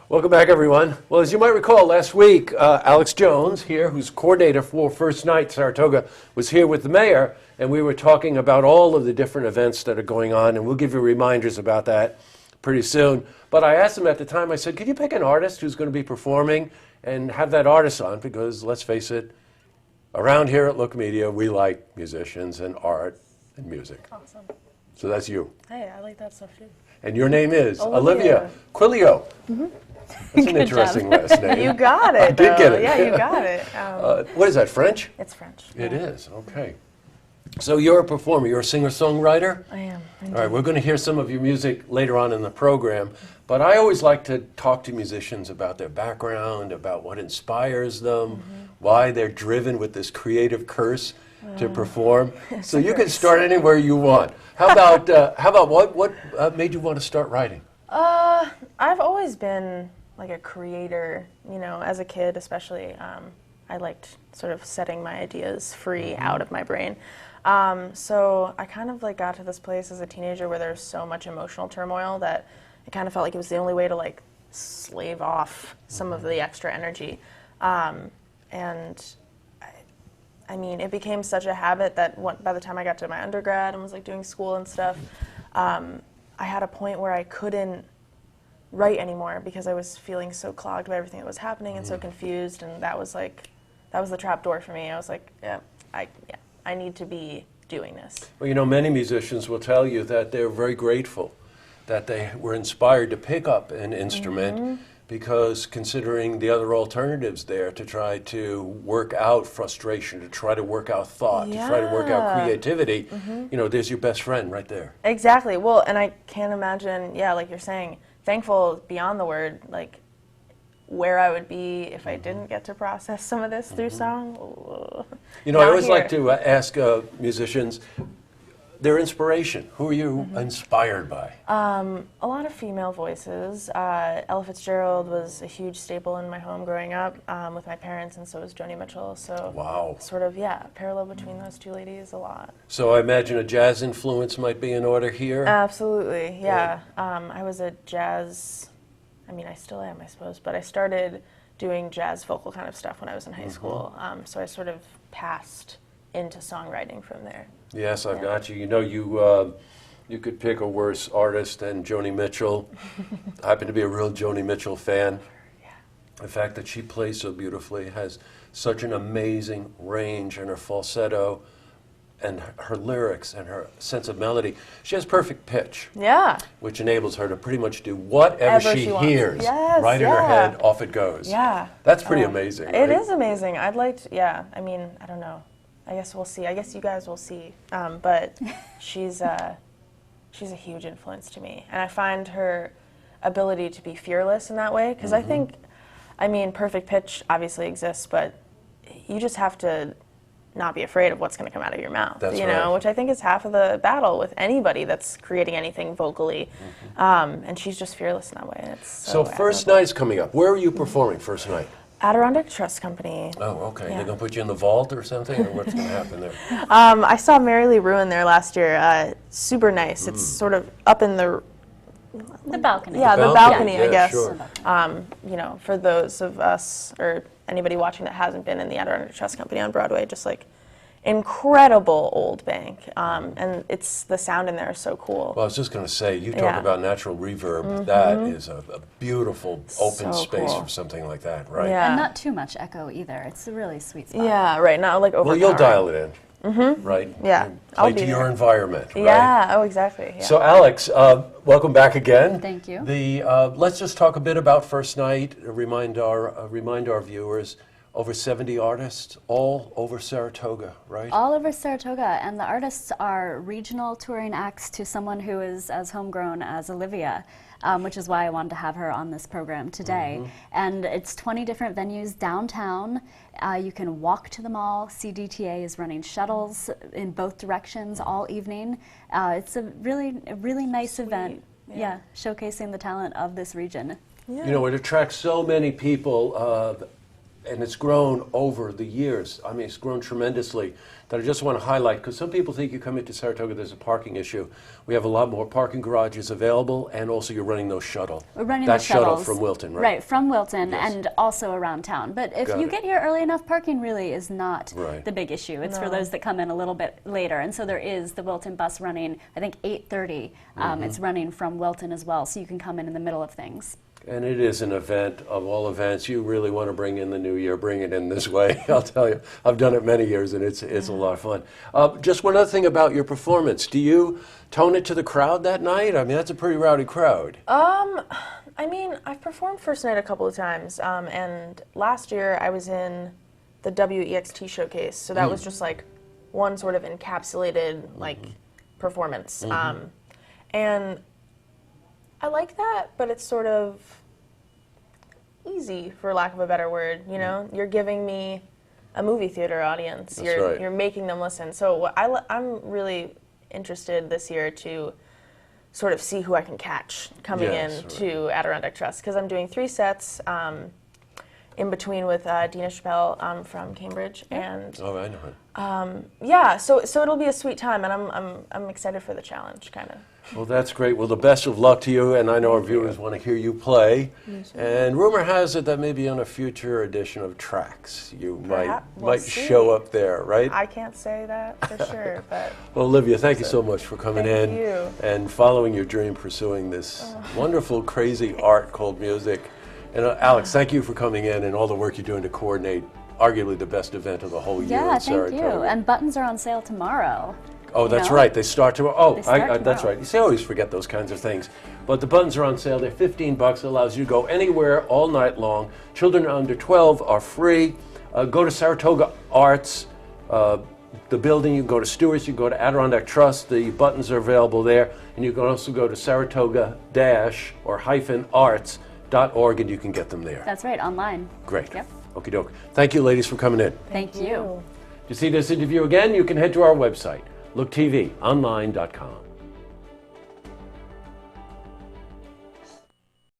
Welcome back, everyone. Well, as you might recall, last week, Alix Jones here, who's coordinator for First Night Saratoga, was here with the mayor, and we were talking about all of the different events that are going on, and we'll give you reminders about that pretty soon. But I asked him at the time, I said, could you pick an artist who's going to be performing and have that artist on? Because, let's face it, around here at Look Media, we like musicians and art and music. Awesome. So that's you. Hey, I like that stuff too. And your name is Olivia Quillio. Mm-hmm. That's an interesting last name. You got it. I did get it. Yeah, you got it. What is that, French? It's French. It is, okay. So you're a performer, you're a singer-songwriter? I am. All right, we're going to hear some of your music later on in the program, but I always like to talk to musicians about their background, about what inspires them, why they're driven with this creative curse to perform. So you can start anywhere you want. How about what made you want to start writing? I've always been like a creator, you know, as a kid especially. I liked sort of setting my ideas free out of my brain. So I kind of like got to this place as a teenager where there's so much emotional turmoil that it kind of felt like it was the only way to like slave off some of the extra energy. And I mean, it became such a habit that by the time I got to my undergrad and was like doing school and stuff, I had a point where I couldn't write anymore because I was feeling so clogged by everything that was happening and so confused, and that was the trap door for me. I was like, I need to be doing this. Well, you know, many musicians will tell you that they're very grateful that they were inspired to pick up an instrument because considering the other alternatives there to try to work out frustration, to try to work out thought, to try to work out creativity, you know, there's your best friend right there. Exactly. Well, and I can't imagine, like you're saying, thankful beyond the word, like where I would be if I didn't get to process some of this through song. You know, I always like to ask musicians their inspiration. Who are you inspired by? A lot of female voices. Ella Fitzgerald was a huge staple in my home growing up with my parents, and so was Joni Mitchell. So sort of, parallel between those two ladies a lot. So I imagine a jazz influence might be in order here? Absolutely, yeah. I was a jazz, I mean, I still am, I suppose, but I started doing jazz vocal kind of stuff when I was in high school. So I sort of passed into songwriting from there. Yes, I've got you. You know, you could pick a worse artist than Joni Mitchell. I happen to be a real Joni Mitchell fan. The fact that she plays so beautifully, has such an amazing range in her falsetto and her lyrics and her sense of melody. She has perfect pitch, which enables her to pretty much do whatever she hears. Right in her head, off it goes. That's pretty amazing. It is amazing. I'd like to, I mean, I don't know. I guess we'll see. I guess you guys will see. But she's a huge influence to me. And I find her ability to be fearless in that way. Because I think, I mean, perfect pitch obviously exists, but you just have to not be afraid of what's going to come out of your mouth. That's you know, which I think is half of the battle with anybody that's creating anything vocally. And she's just fearless in that way. It's so First Night's coming up. Where are you performing First Night? Adirondack Trust Company. Oh, okay. They're going to put you in the vault or something, or what's going to happen there? I saw Merrily Ruin there last year. Super nice. It's sort of up in the balcony. Yeah, the balcony, I guess. Sure. You know, for those of us or anybody watching that hasn't been in the Adirondack Trust Company on Broadway, just like incredible old bank, and it's the sound in there is so cool. Well, I was just going to say, you talk about natural reverb. That is a beautiful open space for something like that, right? And not too much echo either. It's a really sweet spot. Yeah, right. Not like overpowering. Well, you'll dial it in, right? Yeah, Play to your environment, right? Yeah. Oh, exactly. Yeah. So, Alix, welcome back again. Thank you. Let's just talk a bit about First Night. Remind our viewers. Over 70 artists, all over Saratoga, right? All over Saratoga, and the artists are regional touring acts to someone who is as homegrown as Olivia, which is why I wanted to have her on this program today. And it's 20 different venues downtown. You can walk to the mall. CDTA is running shuttles in both directions all evening. It's a really nice event, showcasing the talent of this region. You know, it attracts so many people. and it's grown over the years. I mean, it's grown tremendously. That I just want to highlight, because some people think you come into Saratoga, there's a parking issue. We have a lot more parking garages available, and also you're running those shuttle. We're running that the shuttle shuttles. from Wilton, right? Right, from Wilton, Yes. and also around town. But if Got you it. get here early enough, parking really is not Right. the big issue. It's for No. those that come in a little bit later. And so there is the Wilton bus running, I think 8:30. It's running from Wilton as well, so you can come in the middle of things. And it is an event of all events. You really want to bring in the new year, bring it in this way. I'll tell you, I've done it many years, and it's a lot of fun. Just one other thing about your performance. Do you tone it to the crowd that night? I mean, that's a pretty rowdy crowd. I mean, I've performed First Night a couple of times, and last year I was in the WEXT showcase, so that was just like one sort of encapsulated like performance, and I like that, but it's sort of easy, for lack of a better word. You know, you're giving me a movie theater audience. That's right. You're making them listen. So I'm really interested this year to sort of see who I can catch coming Yes, in right. to Adirondack Trust, because I'm doing 3 sets in between with Dina Chappelle from Cambridge, and Oh, I know it. yeah, so it'll be a sweet time, and I'm excited for the challenge, kind of. Well, that's great. Well, the best of luck to you, and I know our viewers want to hear you play. And rumor has it that maybe on a future edition of Tracks, you Perhaps. We'll might see. show up there, right? I can't say that for sure, but Well, Olivia, thank you so much for coming Thank in you. and following your dream, pursuing this wonderful, crazy art called music. And Alex, thank you for coming in and all the work you're doing to coordinate arguably the best event of the whole year Yeah, in thank you. Saratoga. And buttons are on sale tomorrow. Oh, you that's know? right. They start tomorrow. Oh, They start that's tomorrow. right. You see, I always forget those kinds of things. But the buttons are on sale. They're $15. It allows you to go anywhere all night long. Children under 12 are free. Go to Saratoga Arts, the building. You can go to Stewart's. You can go to Adirondack Trust. The buttons are available there. And you can also go to Saratoga-arts.org, and you can get them there. That's right, online. Great. Yep. Okie doke. Thank you, ladies, for coming in. Thank you. To see this interview again, you can head to our website, looktvonline.com.